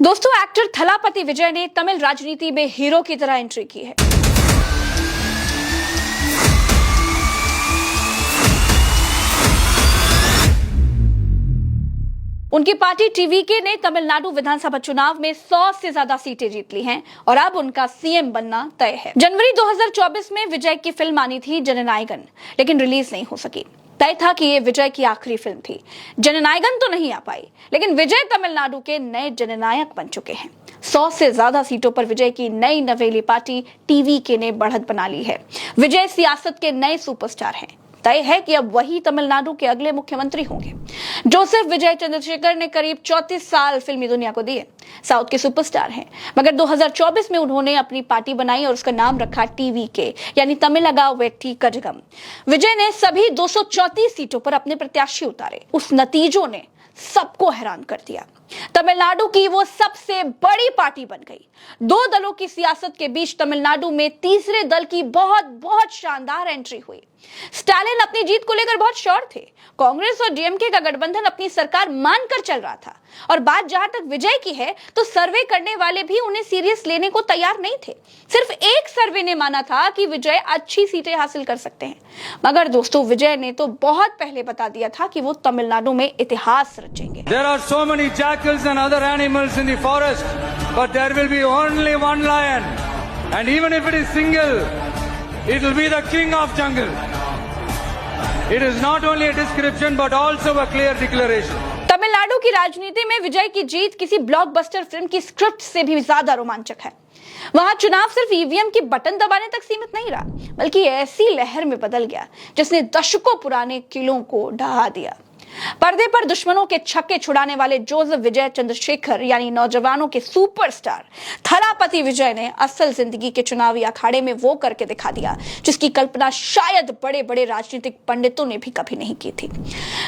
दोस्तों, एक्टर थलापति विजय ने तमिल राजनीति में हीरो की तरह एंट्री की है। उनकी पार्टी टीवीके ने तमिलनाडु विधानसभा चुनाव में 100 से ज्यादा सीटें जीत ली हैं और अब उनका सीएम बनना तय है। जनवरी 2024 में विजय की फिल्म आनी थी जननायगन, लेकिन रिलीज नहीं हो सकी। तय था कि ये विजय की आखिरी फिल्म थी। जननायगन तो नहीं आ पाई, लेकिन विजय तमिलनाडु के नए जननायक बन चुके हैं। 100 से ज्यादा सीटों पर विजय की नई नवेली पार्टी टीवीके ने बढ़त बना ली है। विजय सियासत के नए सुपरस्टार हैं। तय है कि अब वही तमिलनाडु के अगले मुख्यमंत्री होंगे। जोसेफ विजय चंद्रशेखर ने करीब 34 साल फिल्मी दुनिया को दिए। साउथ के सुपरस्टार हैं, मगर 2024 में उन्होंने अपनी पार्टी बनाई और उसका नाम रखा टीवीके, यानी तमिलगा वेट्टी कजगम। विजय ने सभी 234 सीटों पर अपने प्रत्याशी उतारे। उस नतीजों ने सबको हैरान कर दिया। तमिलनाडु की वो सबसे बड़ी पार्टी बन गई। दो दलों की सियासत के बीच तमिलनाडु में तीसरे दल की बहुत शानदार एंट्री हुई। स्टालिन अपनी जीत को लेकर बहुत श्योर थे। कांग्रेस और डीएमके का गठबंधन अपनी सरकार मानकर चल रहा था। और बात जहां तक विजय की है, तो सर्वे करने वाले भी उन्हें सीरियस लेने को तैयार नहीं थे। सिर्फ एक सर्वे ने माना था कि विजय अच्छी सीटें हासिल कर सकते हैं। मगर दोस्तों, विजय ने तो बहुत पहले बता दिया था कि वो तमिलनाडु में इतिहास रचेंगे। There are so many jackals and other animals in the forest, but there will be only one lion, and even if it is single, it will be the king of jungle. It is not only a description but also a clear declaration. Tamil Nadu की राजनीति में विजय की जीत किसी blockbuster film की script से भी ज्यादा रोमांचक है। वहां चुनाव सिर्फ ईवीएम की बटन दबाने तक सीमित नहीं रहा, बल्कि ऐसी लहर में बदल गया जिसने दशकों पुराने किलों को ढहा दिया। पर्दे पर दुश्मनों के छक्के छुड़ाने वाले जोसेफ विजय चंद्रशेखर, यानी नौजवानों के सुपरस्टार थलापति विजय ने असल जिंदगी के चुनावी अखाड़े में वो करके दिखा दिया जिसकी कल्पना शायद बड़े बड़े राजनीतिक पंडितों ने भी कभी नहीं की थी।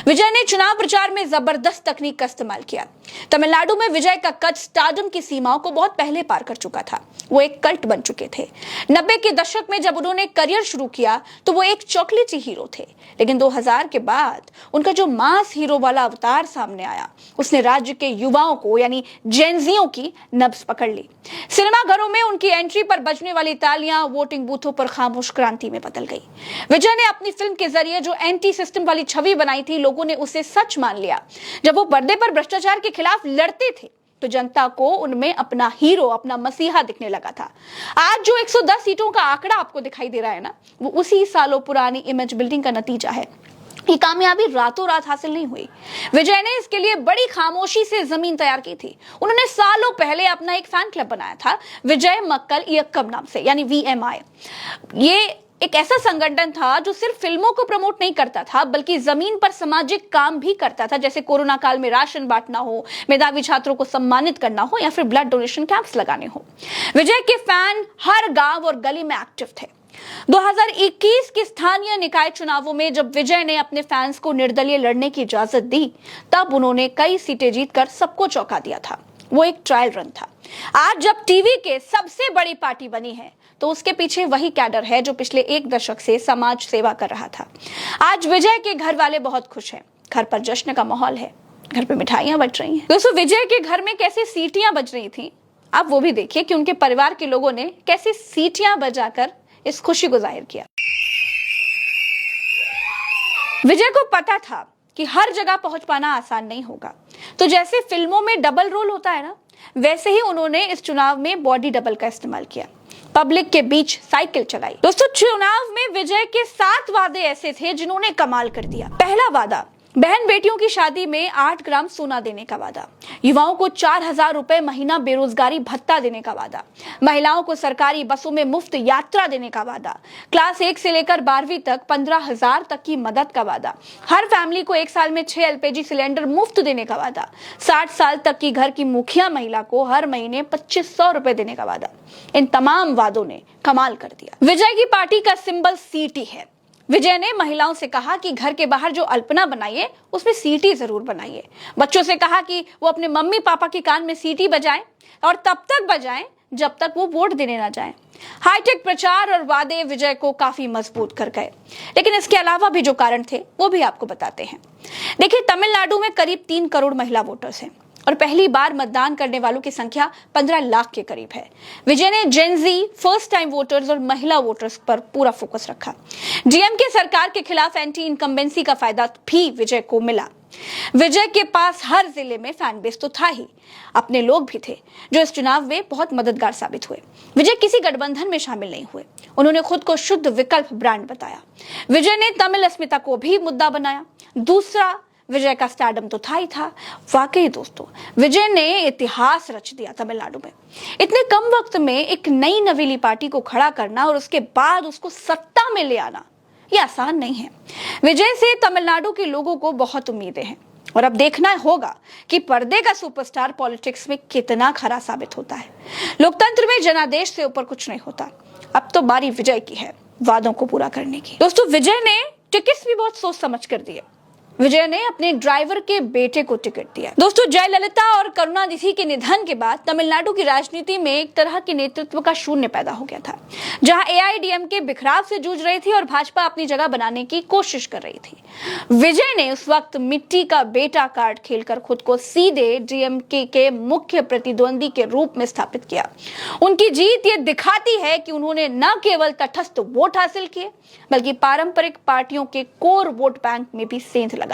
विजय ने चुनाव प्रचार में जबरदस्त तकनीक का इस्तेमाल किया। तमिलनाडु में विजय का कद स्टारडम की सीमाओं को बहुत पहले पार कर चुका था। वो एक कल्ट बन चुके थे। 90 के दशक में जब उन्होंने करियर शुरू किया तो वो एक चॉकलेटी हीरो थे, लेकिन 2000 के बाद उनका जो मास हीरो वाला अवतार सामने आया, उसने राज्य के युवाओं को, यानी जेनजियों की नब्ज पकड़ ली। सिनेमा घरों में उनकी एंट्री पर बजने वाली तालियां वोटिंग बूथों पर खामोश क्रांति में बदल गई। विजय ने अपनी फिल्म के जरिए जो एंटी सिस्टम वाली छवि बनाई थी, लोगों ने उसे सच मान लिया। जब वो पर्दे पर भ्रष्टाचार के खिलाफ लड़ते थे तो जनता को उनमें अपना हीरो, अपना मसीहा दिखने लगा था। आज जो 110 सीटों का आंकड़ा आपको दिखाई दे रहा है ना, वो उसी सालों पुरानी इमेज बिल्डिंग का नतीजा है। ये कामयाबी रातों रात हासिल नहीं हुई। विजय ने इसके लिए बड़ी खामोशी से जमीन तैयार की थी। उन्होंने सालों पहले अपना एक फैन क्लब बनाया था, विजय मक्कल इयक्कम नाम से, यानी VMI। ये एक ऐसा संगठन था जो सिर्फ फिल्मों को प्रमोट नहीं करता था, बल्कि जमीन पर सामाजिक काम भी करता था, जैसे कोरोना काल में राशन बांटना हो, मेधावी छात्रों को सम्मानित करना हो, या फिर ब्लड डोनेशन कैंप्स लगाने हो। विजय के फैन हर गांव और गली में एक्टिव थे। 2021 के स्थानीय निकाय चुनावों में जब विजय ने अपने फैंस को निर्दलीय लड़ने की इजाजत दी, तब उन्होंने कई सीटें जीतकर सबको चौंका दिया था। वो एक ट्रायल रन था। आज जब टीवी के सबसे बड़ी पार्टी बनी है, तो उसके पीछे वही कैडर है जो पिछले एक दशक से समाज सेवा कर रहा था। आज विजय के घर वाले बहुत खुश हैं। घर पर जश्न का माहौल है, घर पे मिठाइयां बच रही हैं। दोस्तों, विजय के घर में कैसे सीटियां बज रही थी, आप वो भी देखिए कि उनके परिवार के लोगों ने कैसे सीटियां बजाकर इस खुशी को जाहिर किया। विजय को पता था कि हर जगह पहुंच पाना आसान नहीं होगा, तो जैसे फिल्मों में डबल रोल होता है ना, वैसे ही उन्होंने इस चुनाव में बॉडी डबल का इस्तेमाल किया। पब्लिक के बीच साइकिल चलाई। दोस्तों, चुनाव में विजय के 7 वादे ऐसे थे जिन्होंने कमाल कर दिया। पहला वादा, बहन बेटियों की शादी में 8 ग्राम सोना देने का वादा। युवाओं को 4000 रुपए महीना बेरोजगारी भत्ता देने का वादा। महिलाओं को सरकारी बसों में मुफ्त यात्रा देने का वादा। क्लास 1 से लेकर 12वीं तक 15,000 तक की मदद का वादा। हर फैमिली को 1 साल में 6 LPG सिलेंडर मुफ्त देने का वादा। 60 साल तक की घर की मुखिया महिला को हर महीने 2500 रुपए देने का वादा। इन तमाम वादों ने कमाल कर दिया। विजय की पार्टी का सिंबल सीटी है। विजय ने महिलाओं से कहा कि घर के बाहर जो अल्पना बनाइए, उसमें सीटी जरूर बनाइए। बच्चों से कहा कि वो अपने मम्मी पापा के कान में सीटी बजाएं, और तब तक बजाएं जब तक वो वोट देने ना जाएं। हाईटेक प्रचार और वादे विजय को काफी मजबूत कर गए, लेकिन इसके अलावा भी जो कारण थे वो भी आपको बताते हैं। देखिए, तमिलनाडु में करीब 3 करोड़ महिला वोटर्स हैं। और पहली बार मतदान करने वालों की संख्या 15 लाख के करीब है। विजय ने जेनजी, फर्स्ट टाइम वोटर्स और महिला वोटर्स पर पूरा फोकस रखा। डीएमके सरकार के खिलाफ एंटी इनकम्बेंसी का फायदा भी विजय को मिला। विजय के पास हर जिले में फैन बेस तो था ही, अपने लोग भी थे जो इस चुनाव में बहुत मददगार साबित हुए। विजय किसी गठबंधन में शामिल नहीं हुए, उन्होंने खुद को शुद्ध विकल्प ब्रांड बताया। विजय ने तमिल अस्मिता को भी मुद्दा बनाया। दूसरा, विजय का स्टारडम तो था ही था। वाकई दोस्तों, विजय ने इतिहास रच दिया तमिलनाडु में। इतने कम वक्त में एक नई नवीली पार्टी को खड़ा करना और उसके बाद उसको सत्ता में ले आना, ये आसान नहीं है। विजय से तमिलनाडु के लोगों को बहुत उम्मीदें हैं और अब देखना होगा कि पर्दे का सुपरस्टार पॉलिटिक्स में कितना खरा साबित होता है। लोकतंत्र में जनादेश से ऊपर कुछ नहीं होता। अब तो बारी विजय की है वादों को पूरा करने की। दोस्तों, विजय ने टिकट्स भी बहुत सोच समझ कर दिए। विजय ने अपने ड्राइवर के बेटे को टिकट दिया। दोस्तों, जयललिता और करुणानिधि के निधन के बाद तमिलनाडु की राजनीति में एक तरह के नेतृत्व का शून्य पैदा हो गया था, जहां एआईएडीएमके बिखराव से जूझ रही थी और भाजपा अपनी जगह बनाने की कोशिश कर रही थी। विजय ने उस वक्त मिट्टी का बेटा कार्ड खेलकर खुद को सीधे डीएमके के मुख्य प्रतिद्वंदी के रूप में स्थापित किया। उनकी जीत ये दिखाती है कि उन्होंने न केवल तटस्थ वोट हासिल किए, बल्कि पारंपरिक पार्टियों के कोर वोट बैंक में भी सेंध लगाई।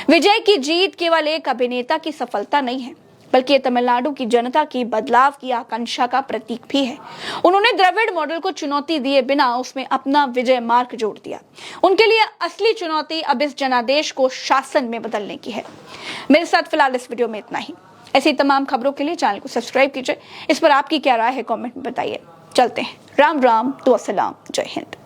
विजय की जीत केवल एक अभिनेता की सफलता नहीं है, बल्कि ये तमिलनाडु की जनता की बदलाव की आकांक्षा का प्रतीक भी है। उन्होंने द्रविड़ मॉडल को चुनौती दिए बिना उसमें अपना विजय मार्क जोड़ दिया। उनके लिए असली चुनौती अब इस जनादेश को शासन में बदलने की है। मेरे साथ फिलहाल इस वीडियो में इतना ही। ऐसी तमाम खबरों के लिए चैनल को सब्सक्राइब कीजिए। इस पर आपकी क्या राय है कमेंट में बताइए। चलते हैं। राम राम, दुआ सलाम, जय हिंद।